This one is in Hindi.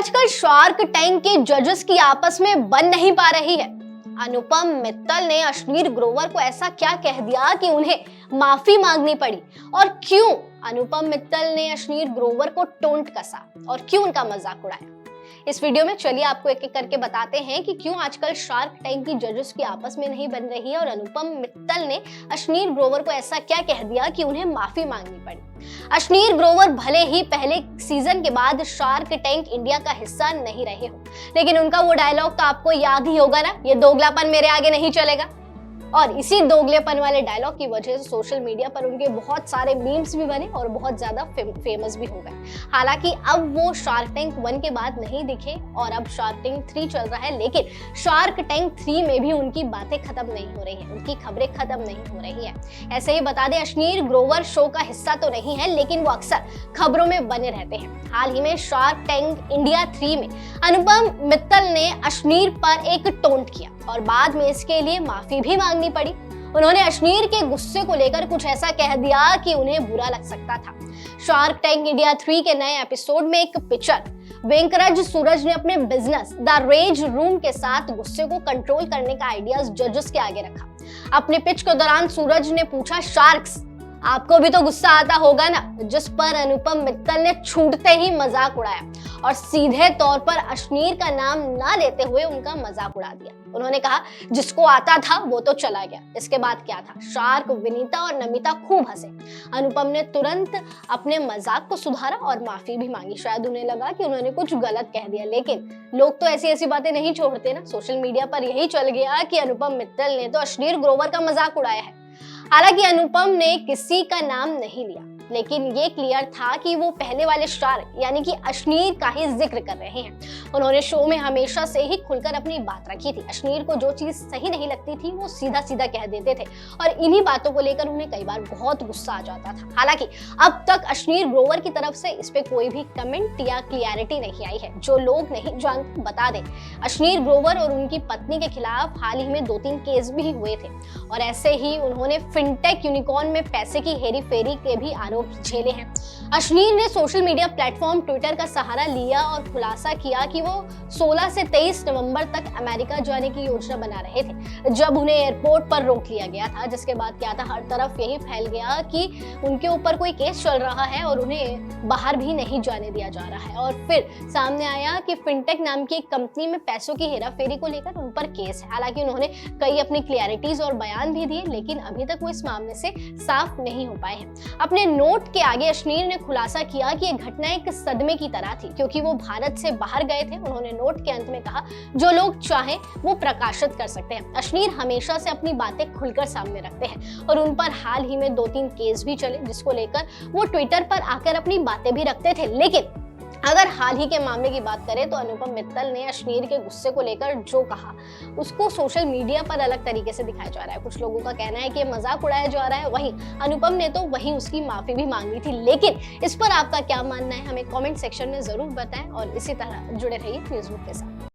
आजकल शार्क टैंक के जजेस की आपस में बन नहीं पा रही है। अनुपम मित्तल ने अश्नीर ग्रोवर को ऐसा क्या कह दिया कि उन्हें माफी मांगनी पड़ी, और क्यों अनुपम मित्तल ने अश्नीर ग्रोवर को टोंट कसा और क्यों उनका मजाक उड़ाया। इस वीडियो में चलिए आपको एक एक करके बताते हैं कि क्यों आजकल शार्क टैंक की जजेस की आपस में नहीं बन रही है और अनुपम मित्तल ने अश्नीर ग्रोवर को ऐसा क्या कह दिया कि उन्हें माफी मांगनी पड़ी। अश्नीर ग्रोवर भले ही पहले सीजन के बाद शार्क टैंक इंडिया का हिस्सा नहीं रहे हो, लेकिन उनका वो डायलॉग तो आपको याद ही होगा ना, ये दोगलापन मेरे आगे नहीं चलेगा। और इसी दोगलेपन वाले डायलॉग की वजह से सोशल मीडिया पर उनके बहुत सारे मीम्स भी बने और बहुत ज्यादा फेमस भी हो गए। हालांकि अब वो शार्क टैंक 1 के बाद नहीं दिखे और अब शार्क टैंक 3 चल रहा है, लेकिन शार्क टैंक 3 में भी उनकी बातें खत्म नहीं हो रही है, उनकी खबरें खत्म नहीं हो रही है। ऐसे ही बता दें, अश्नीर ग्रोवर शो का हिस्सा तो नहीं है, लेकिन वो अक्सर खबरों में बने रहते हैं। हाल ही में शार्क टैंक इंडिया 3 में अनुपम मित्तल ने अश्नीर पर एक टोंट किया और बाद में इसके लिए माफी भी मांगनी पड़ी। उन्होंने अश्नीर के गुस्से को लेकर कुछ ऐसा कह दिया कि उन्हें बुरा लग सकता था। शार्क टैंक इंडिया 3 के नए एपिसोड में एक पिक्चर वेंकराज सूरज ने अपने बिजनेस द रेज रूम के साथ गुस्से को कंट्रोल करने का आइडिया जजेस के आगे रखा। अपने पिच के दौरान सूरज ने पूछा, शार्क्स आपको भी तो गुस्सा आता होगा ना, जिस पर अनुपम मित्तल ने छूटते ही मजाक उड़ाया और सीधे तौर पर अश्नीर का नाम ना लेते हुए उनका मजाक उड़ा दिया। उन्होंने कहा, जिसको आता था वो तो चला गया। इसके बाद क्या था, शार्क विनीता और नमिता खूब हंसे। अनुपम ने तुरंत अपने मजाक को सुधारा और माफी भी मांगी। शायद उन्हें लगा कि उन्होंने कुछ गलत कह दिया, लेकिन लोग तो ऐसी ऐसी बातें नहीं छोड़ते ना। सोशल मीडिया पर यही चल गया कि अनुपम मित्तल ने तो अश्नीर ग्रोवर का मजाक उड़ाया है। हालांकि अनुपम ने किसी का नाम नहीं लिया, लेकिन ये क्लियर था कि वो पहले वाले शार्क यानी कि अश्नीर का ही जिक्र कर रहे हैं। उन्होंने शो में हमेशा से ही खुलकर अपनी बात रखी थी। अश्नीर को जो चीज सही नहीं लगती थी वो सीधा सीधा कह देते थे और इन्हीं बातों को लेकर उन्हें कई बार बहुत गुस्सा आ जाता था। हालांकि अब तक अश्नीर ग्रोवर की तरफ से इस पे कोई भी कमेंट या क्लियरिटी नहीं आई है। जो लोग नहीं जानते बता दें, अश्नीर ग्रोवर और उनकी पत्नी के खिलाफ हाल ही में 2-3 केस भी हुए थे और ऐसे ही उन्होंने फिनटेक यूनिकॉर्न में पैसे की हेरी फेरी के भी आरोप झेले हैं। अश्नीर ने सोशल मीडिया प्लेटफॉर्म ट्विटर का सहारा लिया और खुलासा किया कि वो 16 से 23 नवंबर तक अमेरिका जाने की योजना बना रहे थे, जब उन्हें एयरपोर्ट पर रोक लिया गया था। जिसके बाद क्या था, हर तरफ यही फैल गया कि उनके ऊपर कोई केस चल रहा है और उन्हें बाहर भी नहीं जाने दिया जा रहा है। और फिर सामने आया कि फिनटेक नाम की एक कंपनी में पैसों की हेराफेरी को लेकर उन पर केस है। हालांकि उन्होंने कई अपनी क्लियरिटीज और बयान भी दिए, लेकिन अभी तक वो इस मामले से साफ नहीं हो पाए हैं। अपने नोट के आगे अश्नीर ने खुलासा किया कि यह घटना एक सदमे की तरह थी, क्योंकि वो भारत से बाहर गए थे। उन्होंने नोट के अंत में कहा, जो लोग चाहें वो प्रकाशित कर सकते हैं। अश्नीर हमेशा से अपनी बातें खुलकर सामने रखते हैं और उन पर हाल ही में 2-3 केस भी चले, जिसको लेकर वो ट्विटर पर आकर अपनी बातें भी रखते थे। लेकिन अगर हाल ही के मामले की बात करें तो अनुपम मित्तल ने अश्नीर के गुस्से को लेकर जो कहा उसको सोशल मीडिया पर अलग तरीके से दिखाया जा रहा है। कुछ लोगों का कहना है कि मजाक उड़ाया जा रहा है, वहीं अनुपम ने तो वहीं उसकी माफी भी मांगी थी। लेकिन इस पर आपका क्या मानना है, हमें कमेंट सेक्शन में जरूर बताएं और इसी तरह जुड़े रहिए न्यूज़बुक के साथ।